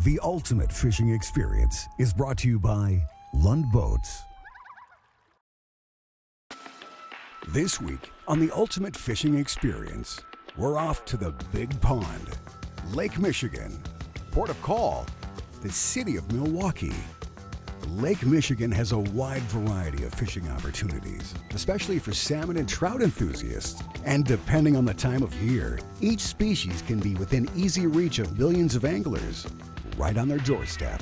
The ultimate fishing experience is brought to you by Lund Boats. This week on the ultimate fishing experience, we're off to the Big Pond, Lake Michigan, port of call, the city of Milwaukee. Lake Michigan has a wide variety of fishing opportunities, especially for salmon and trout enthusiasts. And depending on the time of year, each species can be within easy reach of millions of anglers, right on their doorstep.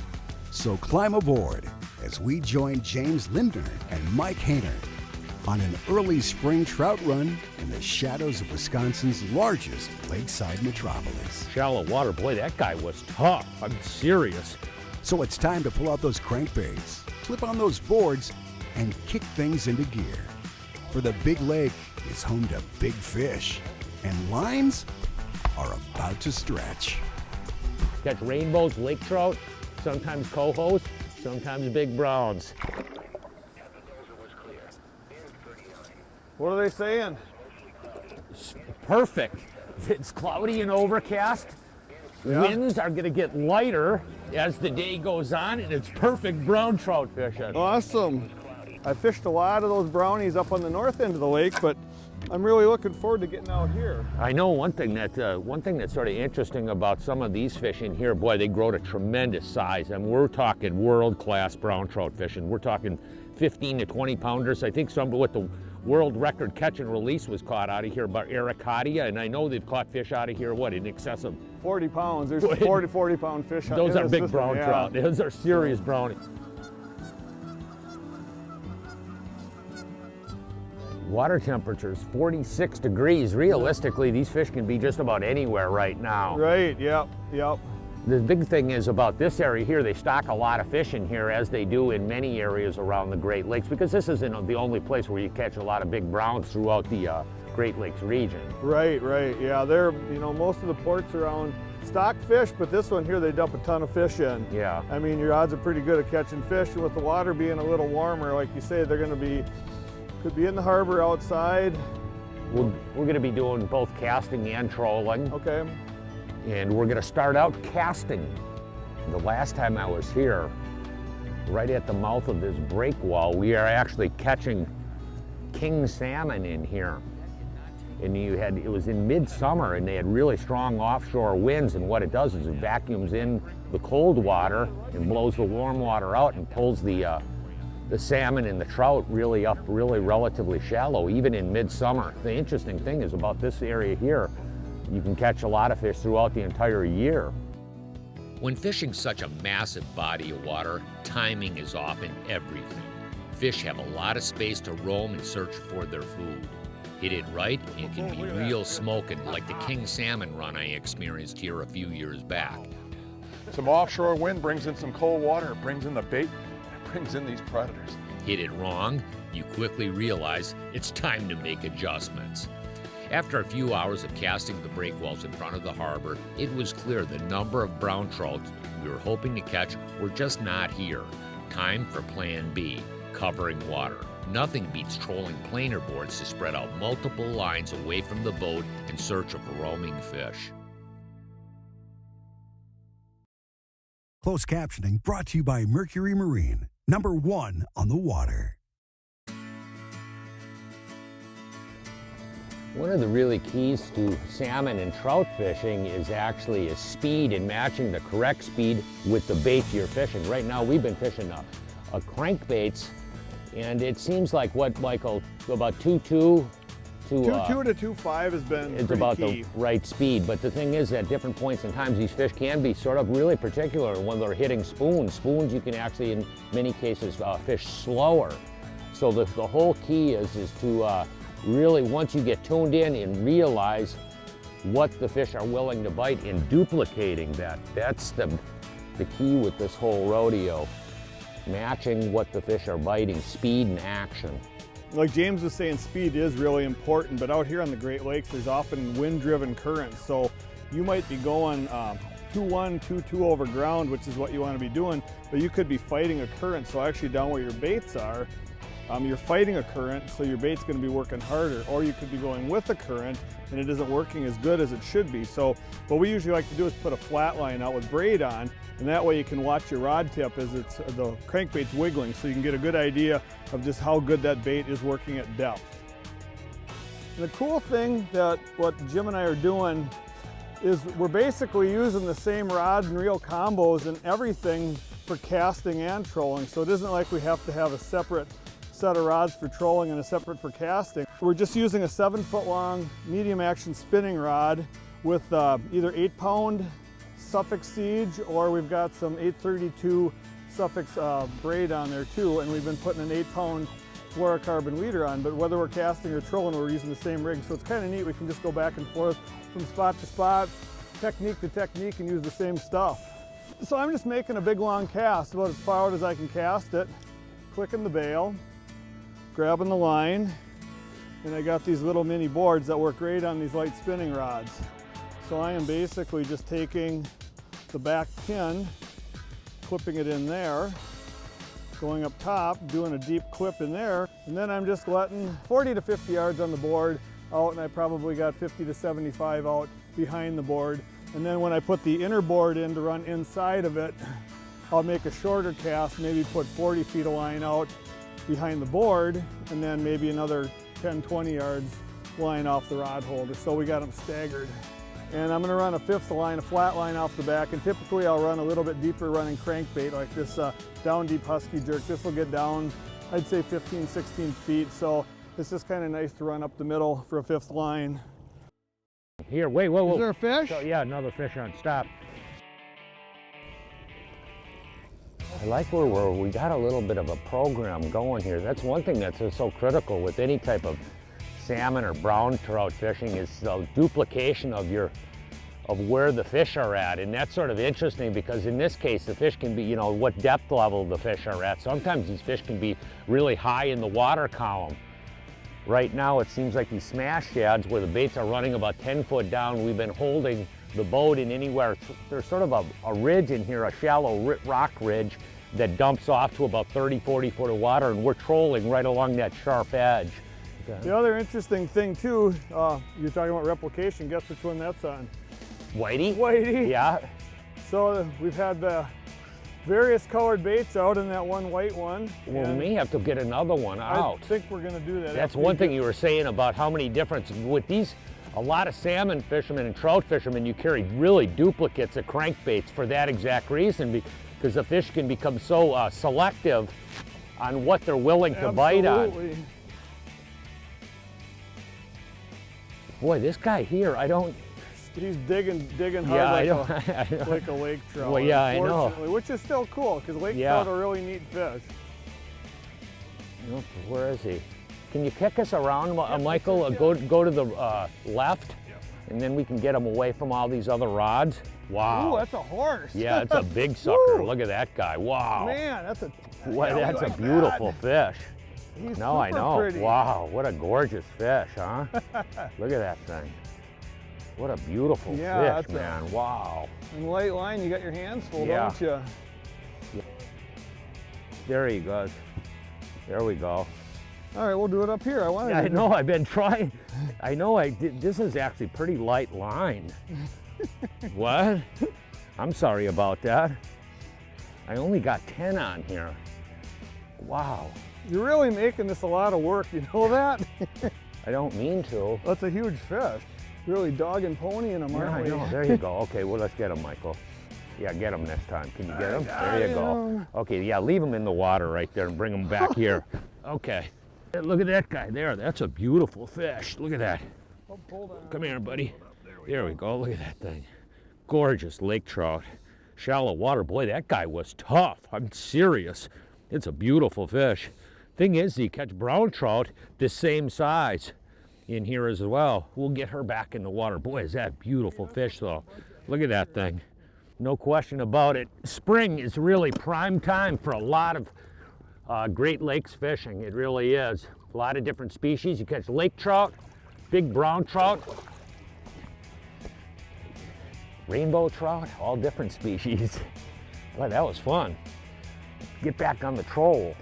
So climb aboard as we join James Lindner and Mike Hehner on an early spring trout run in the shadows of Wisconsin's largest lakeside metropolis. Shallow water, boy, that guy was tough. I'm serious. So it's time to pull out those crankbaits, flip on those boards, and kick things into gear. For the big lake is home to big fish, and lines are about to stretch. Catch rainbows, lake trout, sometimes cohos, sometimes big browns. What are they saying? Perfect. It's cloudy and overcast. Yeah. Winds are going to get lighter as the day goes on, and it's perfect brown trout fishing. Awesome. I fished a lot of those brownies up on the north end of the lake, but I'm really looking forward to getting out here. I know one thing that's sort of interesting about some of these fish in here, boy, they grow to tremendous size. And we're talking world-class brown trout fishing. We're talking 15 to 20 pounders. I think some with the world record catch and release was caught out of here by Ericadia, and I know they've caught fish out of here, what, in excess of 40 pounds. There's 40 pound fish out. Those are big brown trout. Those are serious brownies. Water temperature is 46 degrees. Realistically, these fish can be just about anywhere right now. Right, yep. The big thing is about this area here, they stock a lot of fish in here, as they do in many areas around the Great Lakes, because this isn't the only place where you catch a lot of big browns throughout the Great Lakes region. Right. Yeah, they're, most of the ports around stock fish, but this one here, they dump a ton of fish in. Yeah. I mean, your odds are pretty good at catching fish, and with the water being a little warmer, like you say, they're going to could be in the harbor outside. We're going to be doing both casting and trolling. Okay. And we're going to start out casting. The last time I was here, right at the mouth of this breakwall, we are actually catching king salmon in here. And it was in midsummer, and they had really strong offshore winds, and what it does is it vacuums in the cold water and blows the warm water out and pulls the salmon and the trout really up, really relatively shallow, even in midsummer. The interesting thing is about this area here, you can catch a lot of fish throughout the entire year. When fishing such a massive body of water, timing is often everything. Fish have a lot of space to roam and search for their food. Hit it right, and it can be real smoking, like the king salmon run I experienced here a few years back. Some offshore wind brings in some cold water, it brings in the bait, it brings in these predators. Hit it wrong, you quickly realize it's time to make adjustments. After a few hours of casting the breakwalls in front of the harbor, it was clear the number of brown trout we were hoping to catch were just not here. Time for Plan B, covering water. Nothing beats trolling planer boards to spread out multiple lines away from the boat in search of roaming fish. Closed captioning brought to you by Mercury Marine, #1 on the water. One of the really keys to salmon and trout fishing is speed and matching the correct speed with the bait you're fishing. Right now we've been fishing a crankbaits, and it seems like what, Michael, about 2.2 to 2.2 to 2.5 has been it's pretty about key. The right speed. But the thing is, at different points in time, these fish can be sort of really particular when they're hitting spoons. Spoons you can actually, in many cases, fish slower. So the whole key is to really, once you get tuned in and realize what the fish are willing to bite and duplicating that's the key with this whole rodeo. Matching what the fish are biting, speed and action. Like James was saying, speed is really important, but out here on the Great Lakes, there's often wind-driven currents. So you might be going 2-1, 2-2 over ground, which is what you want to be doing, but you could be fighting a current. So actually down where your baits are, you're fighting a current, so your bait's going to be working harder, or you could be going with a current and it isn't working as good as it should be. So what we usually like to do is put a flat line out with braid on, and that way you can watch your rod tip as the crankbait's wiggling, so you can get a good idea of just how good that bait is working at depth. And the cool thing that what Jim and I are doing is we're basically using the same rod and reel combos and everything for casting and trolling. So it isn't like we have to have a separate set of rods for trolling and a separate for casting. We're just using a 7-foot long medium action spinning rod with either 8-pound Suffolk Siege, or we've got some 832 Suffolk braid on there too, and we've been putting an 8-pound fluorocarbon leader on. But whether we're casting or trolling, we're using the same rig, so it's kind of neat. We can just go back and forth from spot to spot, technique to technique, and use the same stuff. So I'm just making a big long cast, about as far out as I can cast it, clicking the bail, grabbing the line, and I got these little mini boards that work great on these light spinning rods. So I am basically just taking the back pin, clipping it in there, going up top, doing a deep clip in there, and then I'm just letting 40 to 50 yards on the board out, and I probably got 50 to 75 out behind the board. And then when I put the inner board in to run inside of it, I'll make a shorter cast, maybe put 40 feet of line out behind the board, and then maybe another 10, 20 yards line off the rod holder. So we got them staggered. And I'm gonna run a 5th line, a flat line off the back, and typically I'll run a little bit deeper running crankbait like this down deep husky jerk. This will get down, I'd say 15, 16 feet. So it's just kind of nice to run up the middle for a 5th line. Here, wait, whoa, whoa. Is there a fish? So, yeah, another fish on, stop. I like where we got a little bit of a program going here. That's one thing that's so critical with any type of salmon or brown trout fishing, is the duplication of where the fish are at. And that's sort of interesting because in this case, the fish can be, you know, what depth level the fish are at. Sometimes these fish can be really high in the water column. Right now, it seems like these smash shads where the baits are running about 10 foot down. We've been holding the boat in anywhere. There's sort of a ridge in here, a shallow rock ridge that dumps off to about 30, 40 foot of water, and we're trolling right along that sharp edge. Okay. The other interesting thing too, you're talking about replication, guess which one that's on? Whitey? Whitey. Yeah. So we've had the various colored baits out in that one white one. Well, we may have to get another one out. I think we're gonna do that. That's one thing you were saying about how many different, with these, a lot of salmon fishermen and trout fishermen, you carry really duplicates of crankbaits for that exact reason, because the fish can become so selective on what they're willing to bite on. Boy, this guy here, He's digging hard, yeah, like a lake trout. Well, yeah, I know. Which is still cool, because lake trout are really neat fish. Where is he? Can you kick us around, Michael? Go to the left, and then we can get him away from all these other rods. Wow. Ooh, that's a horse. Yeah, it's a big sucker. Look at that guy. Wow. Man, that's a beautiful fish. He's no, I know. Pretty. Wow, what a gorgeous fish, huh? Look at that thing. What a beautiful fish, man. Wow. And light line, you got your hands full, don't you? Yeah. There he goes. There we go. All right, we'll do it up here. I know, I've been trying. I know I did. This is actually pretty light line. What? I'm sorry about that. I only got 10 on here. Wow. You're really making this a lot of work, you know that? I don't mean to. That's a huge fish. Really dog and pony in them, aren't we? I know. There you go. Okay, well, let's get him, Michael. Yeah, get him this time. Can you get him? There you go. Okay, yeah, leave him in the water right there and bring him back here. Okay. Look at that guy there. That's a beautiful fish. Look at that. Come here, buddy. There we go. Look at that thing. Gorgeous lake trout. Shallow water. Boy, that guy was tough. I'm serious. It's a beautiful fish. Thing is, you catch brown trout the same size in here as well. We'll get her back in the water. Boy, is that beautiful fish, though. Look at that thing. No question about it. Spring is really prime time for a lot of Great Lakes fishing. It really is. A lot of different species. You catch lake trout, big brown trout, rainbow trout, all different species. Well, that was fun. Get back on the troll.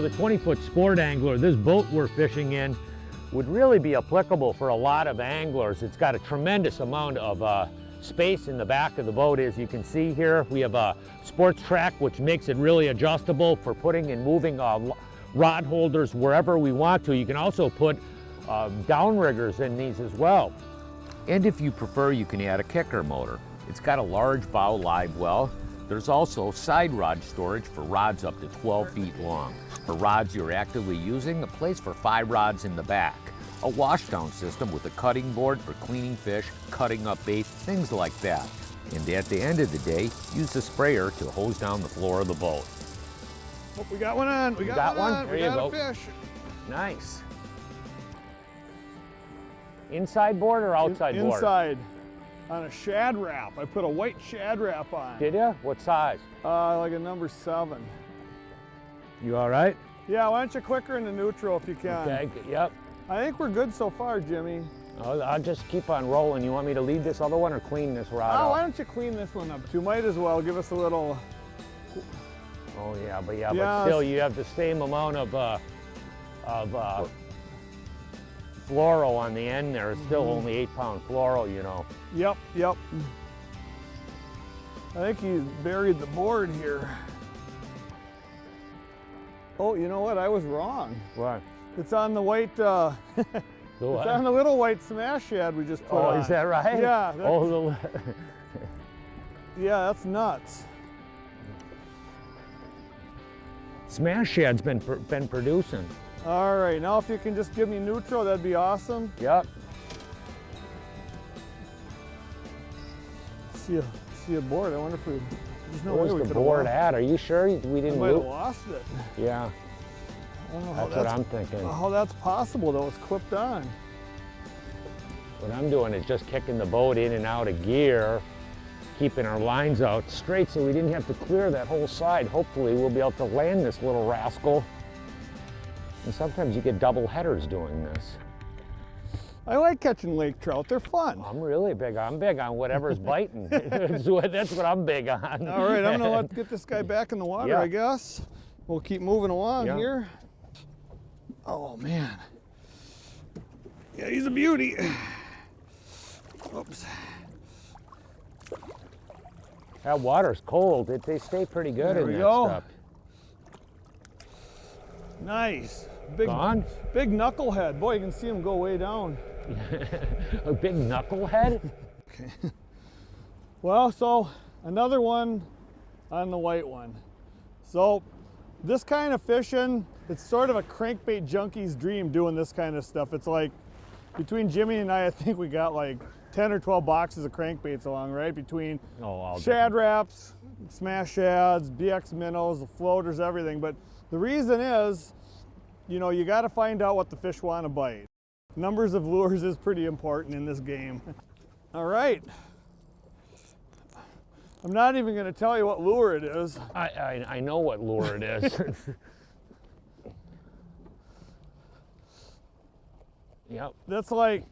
know, the 20-foot sport angler, this boat we're fishing in, would really be applicable for a lot of anglers. It's got a tremendous amount of space in the back of the boat. As you can see here, we have a sports track, which makes it really adjustable for putting and moving rod holders wherever we want to. You can also put downriggers in these as well. And if you prefer, you can add a kicker motor. It's got a large bow live well. There's also side rod storage for rods up to 12 feet long. For rods you're actively using, a place for 5 rods in the back. A washdown system with a cutting board for cleaning fish, cutting up bait, things like that. And at the end of the day, use the sprayer to hose down the floor of the boat. Oh, we got one on. We got one on. There We you got go. a fish. Nice. Inside board or outside board? Inside. On a shad wrap. I put a white shad wrap on. Did you? What size? Like a number 7. You all right? Yeah, why don't you click her into neutral if you can. Okay, yep. I think we're good so far, Jimmy. I'll just keep on rolling. You want me to lead this other one or clean this rod Oh, off? why don't you clean this one up too? Might as well give us a little. Oh yeah, but Yeah, still you have the same amount of fluoro on the end there. It's still only 8-pound fluoro, you know. Yep, yep. I think he's buried the board here. Oh, you know what? I was wrong. What? It's on the white. The It's what? on the little white smash shad we just put on. Oh, is that right? Yeah. Oh, Yeah, that's nuts. Smash Shad's been producing. All right, now if you can just give me neutral, that'd be awesome. Yep. See a board. I wonder if we. There's no way Where's we the could board have at? Are you sure we didn't might have loop? lost it. Yeah, I don't know how that's what I'm thinking. How that's possible though. It's clipped on. What I'm doing is just kicking the boat in and out of gear, keeping our lines out straight so we didn't have to clear that whole side. Hopefully we'll be able to land this little rascal. And sometimes you get double headers doing this. I like catching lake trout. They're fun. I'm really big. I'm big on whatever's biting. That's what I'm big on. All right, I'm gonna get this guy back in the water, Yeah. I guess. We'll keep moving along Yeah. here. Oh man. Yeah, he's a beauty. Oops. That water's cold. They stay pretty good There in we that go. stuff. Nice. Big, Gone? big knucklehead. Boy, you can see him go way down. A big knucklehead? Okay. Well, so another one on the white one. So this kind of fishing, it's sort of a crankbait junkie's dream doing this kind of stuff. It's like between Jimmy and I think we got like 10 or 12 boxes of crankbaits along, right? Between all shad wraps, smash shads, BX minnows, the floaters, everything. But the reason is, you know, you got to find out what the fish want to bite. Numbers of lures is pretty important in this game. All right. I'm not even going to tell you what lure it is. I know what lure it is. Yep. That's like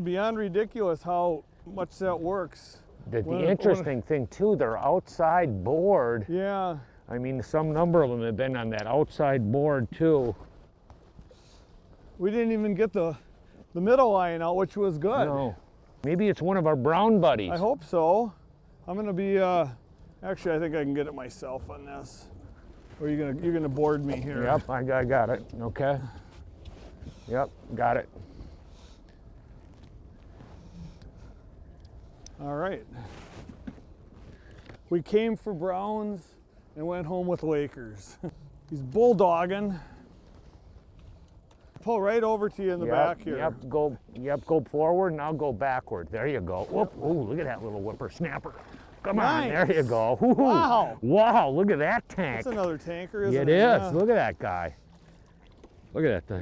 beyond ridiculous how much that works. The interesting thing too, their outside board. Yeah. I mean, some number of them have been on that outside board too. We didn't even get the middle line out, which was good. No. Maybe it's one of our brown buddies. I hope so. I'm gonna be, actually I think I can get it myself on this. Or you're gonna board me here. Yep, I got it, okay. Yep, got it. All right. We came for browns and went home with Lakers. He's bulldogging. Pull right over to you in the back here. Yep, go forward and I'll go backward. There you go. Whoop, ooh, look at that little whippersnapper. Come on, there you go. Ooh, Wow. Wow, look at that tank. That's another tanker, isn't It it? is. Yeah. Look at that guy. Look at that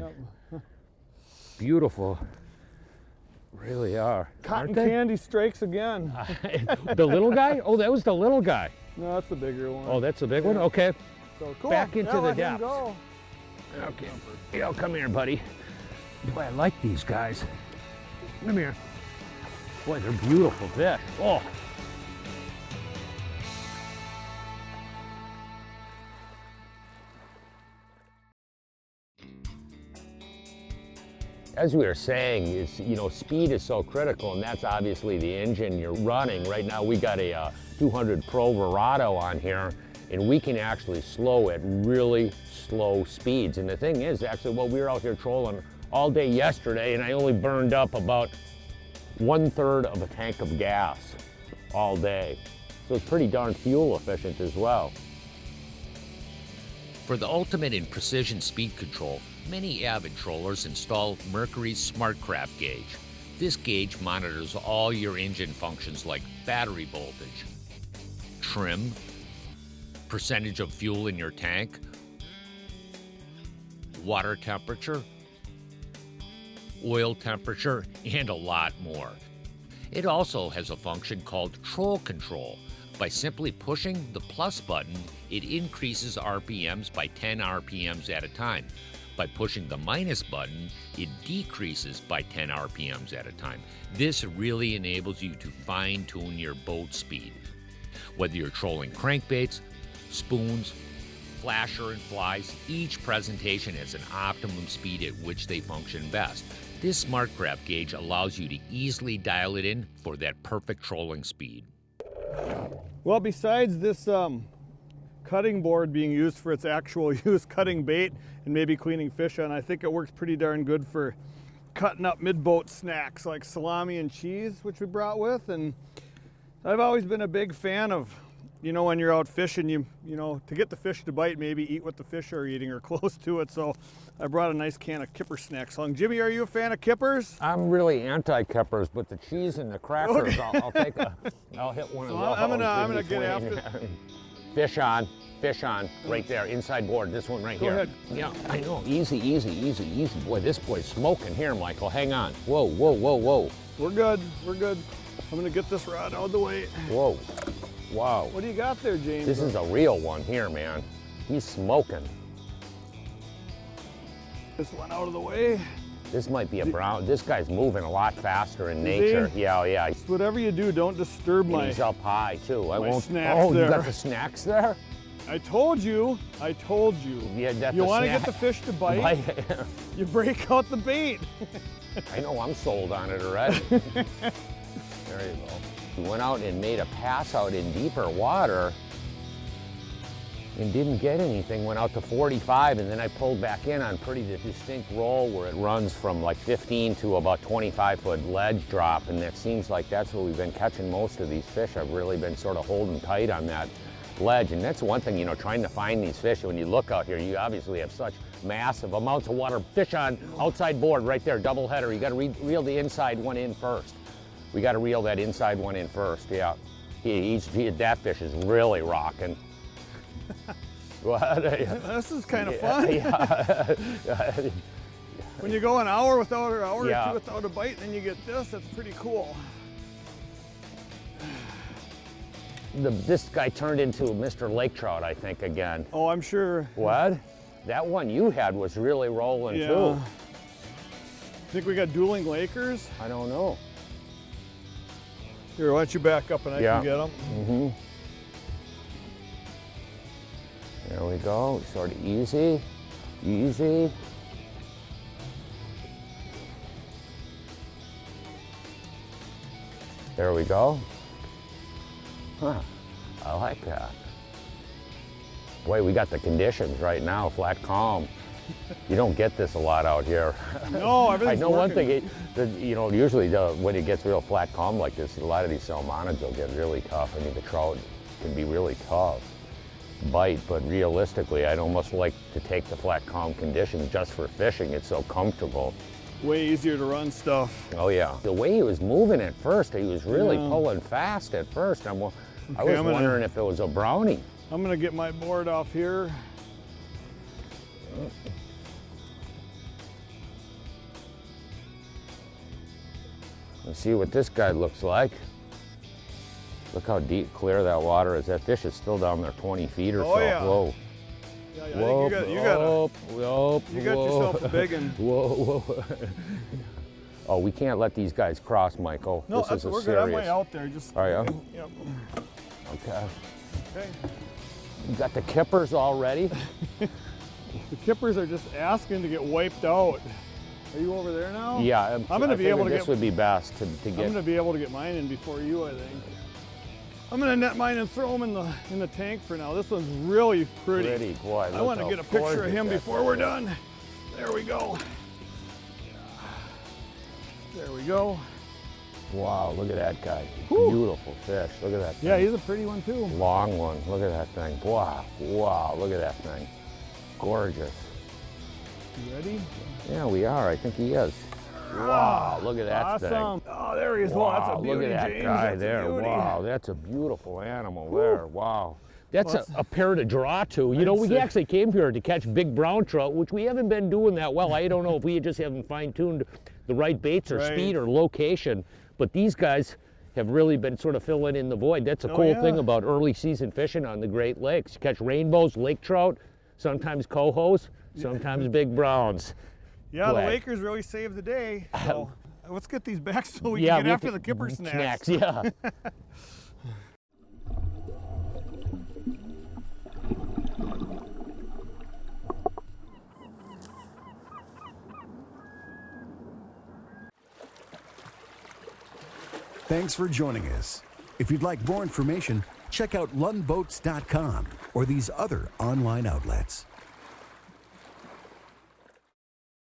thing. Beautiful. Really are. Cotton Aren't they? candy strikes again. The little guy? Oh, that was the little guy. No, that's the bigger one. Oh, that's the big one? Okay. So cool. back into Yeah, the let him depths. go. Okay. Yeah, come here, buddy. Boy, I like these guys. Come here. Boy, they're beautiful fish. Oh. as we were saying, is, you know, speed is so critical, and that's obviously the engine you're running. Right now we got a 200 Pro Verado on here, and we can actually slow at really slow speeds. And the thing is, actually, well, we were out here trolling all day yesterday, and I only burned up about 1/3 of a tank of gas all day. So it's pretty darn fuel efficient as well. For the ultimate in precision speed control, many avid trollers install Mercury's SmartCraft gauge. This gauge monitors all your engine functions like battery voltage, trim, percentage of fuel in your tank, water temperature, oil temperature, and a lot more. It also has a function called troll control. By simply pushing the plus button, it increases RPMs by 10 RPMs at a time. By pushing the minus button, it decreases by 10 RPMs at a time. This really enables you to fine-tune your boat speed. Whether you're trolling crankbaits, spoons, flasher and flies, each presentation has an optimum speed at which they function best. This SmartCraft gauge allows you to easily dial it in for that perfect trolling speed. Well, besides this cutting board being used for its actual use, cutting bait and maybe cleaning fish on, I think it works pretty darn good for cutting up mid-boat snacks like salami and cheese, which we brought with. And I've always been a big fan of, you know, when you're out fishing, you know, to get the fish to bite, maybe eat what the fish are eating or close to it. So I brought a nice can of kipper snacks along. Jimmy, are you a fan of kippers? I'm really anti-kippers, but the cheese and the crackers, okay. I'll hit one of those. I'm gonna get after. Fish on, right there, inside board, this one right Go here. ahead. Yeah, I know, easy. Boy, this boy's smoking here, Michael, hang on. Whoa. We're good. I'm gonna get this rod out of the way. Whoa, wow. What do you got there, James? This is a real one here, man. He's smoking. This one out of the way. This might be a brown. This guy's moving a lot faster in nature. Yeah. Just whatever you do, don't disturb And my. he's up high too. I won't. snacks Oh, there. you got the snacks there? I told you. Yeah, that's You the want to snack. get the fish to bite? You break out the bait. I know, I'm sold on it already. There you go. We went out and made a pass out in deeper water and didn't get anything. Went out to 45, and then I pulled back in on pretty distinct roll where it runs from like 15 to about 25-foot ledge drop, and that seems like that's where we've been catching most of these fish. I've really been sort of holding tight on that ledge, and that's one thing, you know, trying to find these fish. When you look out here, you obviously have such massive amounts of water. Fish on outside board right there, double header. You got to reel the inside one in first. We got to reel that inside one in first. Yeah, that fish is really rocking. This is kind of fun. Yeah. When you go an hour without or hour Yeah. or two without a bite, and then you get this. That's pretty cool. This guy turned into Mr. Lake Trout, I think, again. Oh, I'm sure. What? That one you had was really rolling Yeah. too. Think we got dueling Lakers? I don't know. Here, why don't you back up and I can get them? Mm-hmm. There we go. Sort of easy. There we go. Huh. I like that. Boy, we got the conditions right now, flat calm. You don't get this a lot out here. No, everything's I know working. one thing, you know, usually when it gets real flat calm like this, a lot of these salmonids will get really tough. I mean, the trout can be really tough bite, but realistically, I'd almost like to take the flat calm conditions just for fishing. It's so comfortable. Way easier to run stuff. Oh yeah. The way he was moving at first, he was really pulling fast at first. I was wondering if it was a brownie. I'm gonna get my board off here. Let's see what this guy looks like. Look how deep, clear that water is. That fish is still down there 20 feet or so. Yeah. Whoa. Yeah, I Whoa, think you got yourself a big one. Whoa. Oh, we can't let these guys cross, Michael. No, this is a we're serious. good. I'm way out there. Just. Oh, yeah? Yep. Okay. Okay. You got the kippers already? The kippers are just asking to get wiped out. Are you over there now? Yeah, I'm gonna be able to this would be best to I'm get. gonna be able to get mine in before you, I think. I'm gonna net mine and throw them in the tank for now. This one's really pretty. Boy. I want to get a picture of him before we're done. There we go. There we go. Wow, look at that guy. Whew. Beautiful fish. Look at that thing. Yeah, he's a pretty one too. Long one. Look at that thing. Wow, wow, look at that thing. Gorgeous. You ready? Yeah, we are. I think he is. Wow, look at that thing. Awesome. Oh, there he is. Wow, that's a beauty, look at that James. guy That's there. a beauty. Wow, that's a beautiful animal there. Wow. That's Well, a pair to draw to. You know, we actually came here to catch big brown trout, which we haven't been doing that well. I don't know if we just haven't fine-tuned the right baits or speed or location, but these guys have really been sort of filling in the void. That's a cool thing about early season fishing on the Great Lakes. You catch rainbows, lake trout, sometimes cohos, sometimes big browns. Yeah, the Lakers really saved the day. So let's get these back so we can get after the kipper snacks. Yeah. Thanks for joining us. If you'd like more information, check out lundboats.com or these other online outlets.